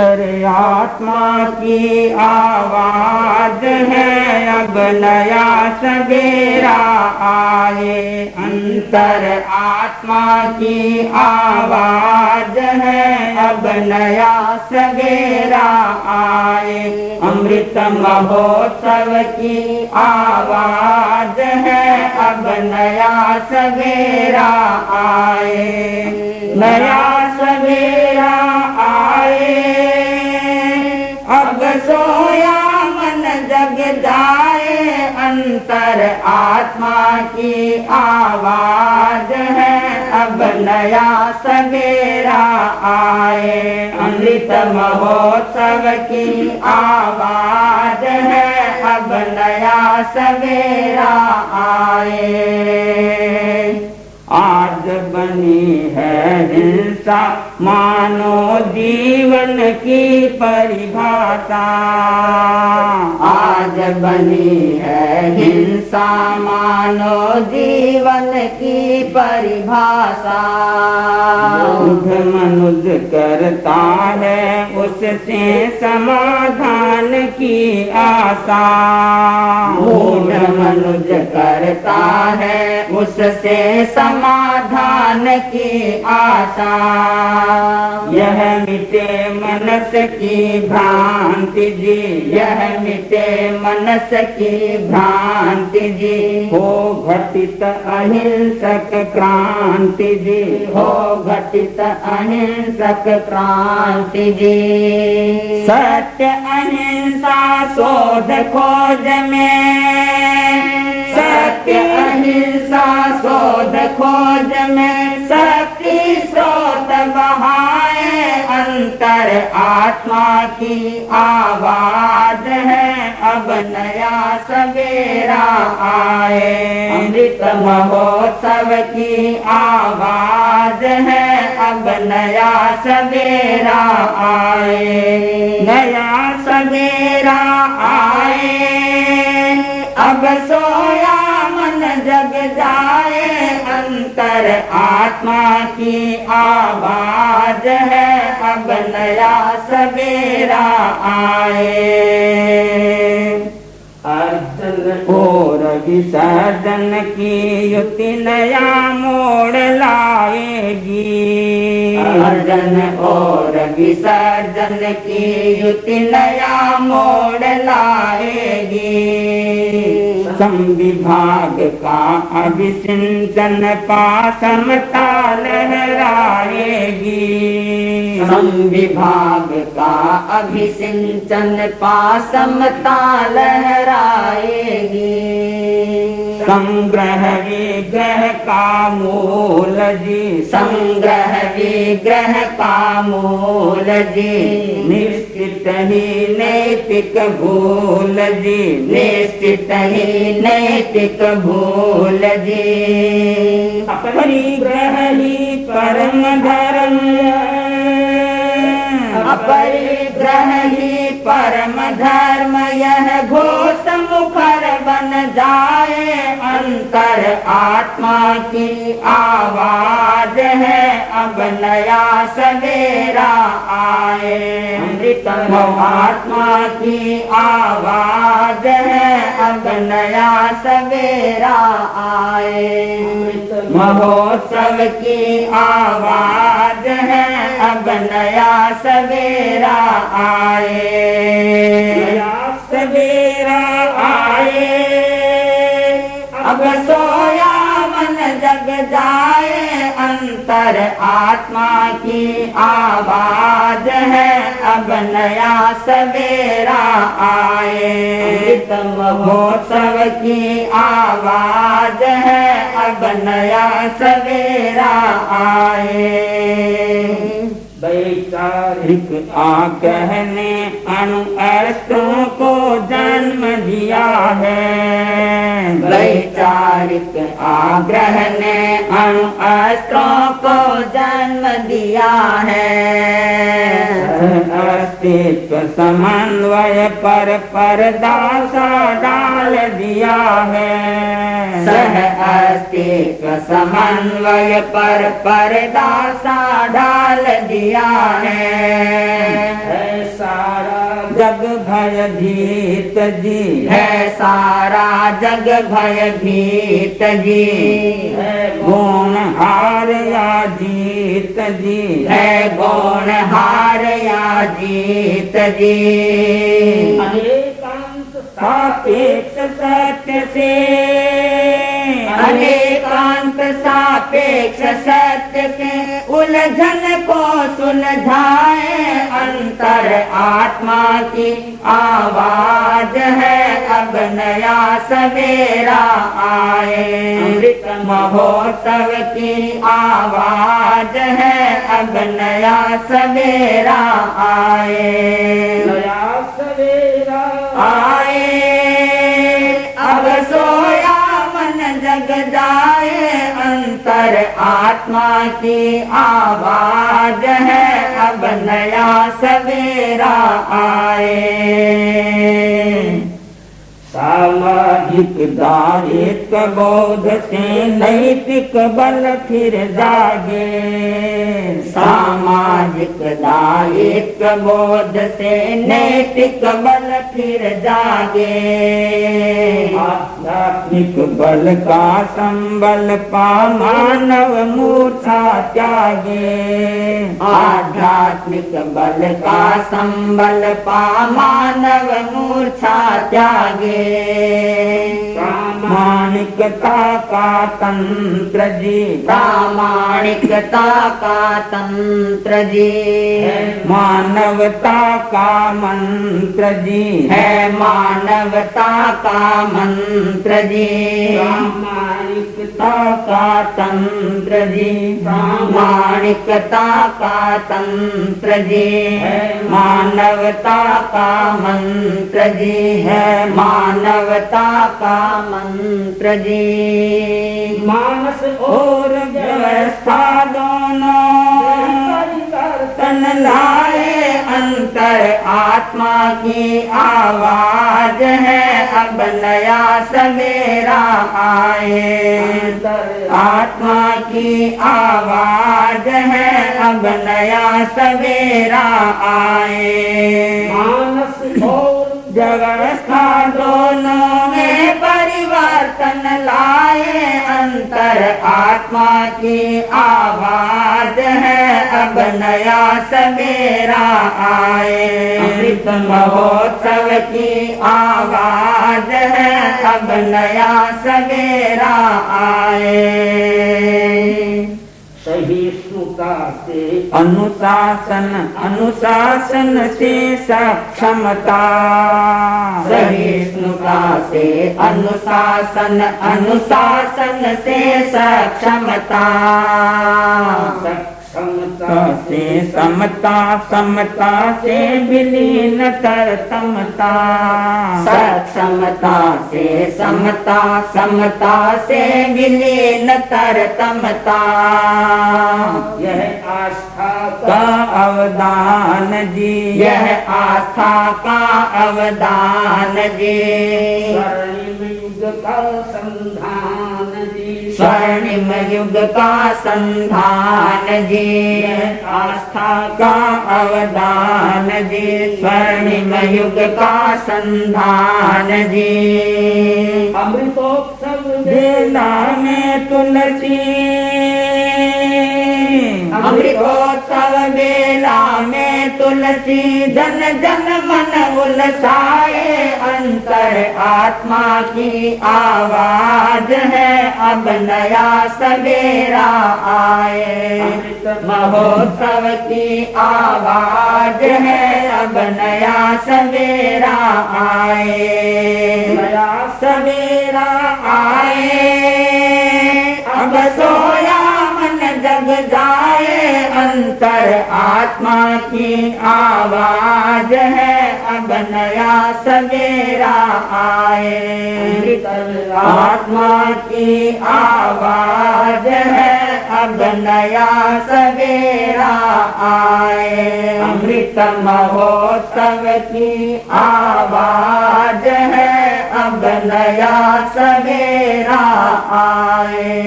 आत्मा की आवाज है, अब नया सवेरा आए। अंतर आत्मा की आवाज है, अब नया सवेरा आए। अमृत महोत्सव की आवाज है, अब नया सवेरा आए। नया सवेरा आए, अब सोया मन जग जाए। अंतर आत्मा की आवाज है, अब नया सवेरा आए। अमृत महोत्सव की आवाज है, अब नया सवेरा आए। आज बनी है हिंसा मानो जीवन की परिभाषा। आज बनी है हिंसा मानो जीवन की परिभाषा। मूढ़ मनुष्य करता है उससे समाधान की आशा। मूढ़ मनुष्य करता है उससे समाधान की आशा। यह मिटे मनस की भ्रांति जी, यह मिटे मनस की भ्रांति जी। हो घटित अहिंसक क्रांति जी, हो घटित अहिंसक क्रांति जी। सत्य अहिंसा शोध खोज में, सत्य अहिंसा शोध खोज में शक्ति स्रोत बहाए। अंतर आत्मा की आवाज है, अब नया सवेरा आए। अमृत महोत्सव की आवाज है, अब नया सवेरा आए। नया सवेरा आए, अब सोया मन जग जाए। अंतर आत्मा की आवाज है, अब नया सवेरा आए। अर्जन और विसर्जन की युति नया मोड़ लाएगी। अर्जन और विसर्जन की युति नया मोड़ लाएगी। संविभाग का अभिसिंचन पासमता लहराएगी। संविभाग का अभिसिंचन पासमता लहराएगी। संग्रह विग्रह का मूल जी, संग्रह विग्रह का मूल जी। निश्चित ही नैतिक भूल जी, निश्चित ही नैतिक भूल जी। परिग्रह ही परम धर्म, अपरिग्रह ही परम धर्म। यह घोष मुखर बन जाए। अंतर आत्मा की आवाज है, अब नया सवेरा आए। अमृत आत्मा की आवाज है, अब नया सवेरा आए। महोत्सव की आवाज है, अब नया सवेरा आए। नया सवेरा आए, अब सोया मन जग जाए। अंतर आत्मा की आवाज है, अब नया सवेरा आए। अमृत महोत्सव की आवाज है, अब नया सवेरा आए। वैचारिक आग्रह ने अणु अस्त्रों को जन्म दिया है। वैचारिक आग्रह ने अणु अस्त्रों को जन्म दिया है। अस्तित्व समन्वय पर पर्दा सा डाल दिया है। सह अस्तित्व समन्वय पर पर्दा सा डाल दिया है। जग भयभीत जी, है सारा जग भयभीत जी, है गुण हार या जीत जी, है गुण हार या जीत जी। अनेकांत सापेक्ष सत्य से, अनेकांत सापेक्ष सत्य के उलझन को सुलझाए, अंतर आत्मा की आवाज है अब नया सवेरा आए। अमृत महोत्सव की आवाज है अब नया सवेरा आए। नया सवेरा आए अब सोया मन जग जाए, अंतर आत्मा की आवाज है अब नया सवेरा आए। सामाजिक दायित्व बोध से नैतिक बल फिर जागे, सामाजिक दायित्व बोध से नैतिक बल फिर जागे, आध्यात्मिक बल का संबल पा मानव मूर्छा त्यागे, आध्यात्मिक बल का संबल पा मानव मूर्छा त्यागे, प्रामाणिकता का तंत्र जी, प्रामाणिकता का तंत्र जी, मानवता का मंत्र जी, है मानवता का मंत्र जी, प्रामाणिकता का तंत्र जी, प्रामाणिकता का तंत्र जी, मानवता का मंत्र जी, है मानवता का मंत्र जी। मानस और व्यवस्था दोनों परिवर्तन लाए, अंतर आत्मा की आवाज है अब नया सवेरा आए, आत्मा की आवाज है अब नया सवेरा आए। मानस और व्यवस्था दोनों में परिवर्तन लाए, अंतर आत्मा की आवाज है अब नया सवेरा आए। अमृत महोत्सव की आवाज है अब नया सवेरा आए। सहिष्णुता से अनुशासन, अनुशासन से सक्षमता, सहिष्णुता से अनुशासन, अनुशासन से सक्षमता, समता से समता, समता से विलीन तरतमता, सक्षमता से समता, समता से विलीन तरतमता, यह आस्था का अवदान जी, यह आस्था का अवदान जी, स्वर्णिम युग का संधान जी, स्वर्णिम युग का संधान जी, आस्था का अवदान जी, स्वर्णिम युग का संधान जी। अमृतोत्सव बेला में तुलसी, अमृतोत्सव बेला में तुलसी, जन जन मन उलसाए, अंतर आत्मा की आवाज है अब नया सवेरा आए। महोत्सव की आवाज है अब नया सवेरा आए, नया सवेरा आए अब सोया मन जग जाए, अंतर आत्मा की आवाज है अब नया सवेरा आए। आत्मा की आवाज है अब नया सवेरा आए। अमृत महोत्सव की आवाज है अब नया सवेरा आए।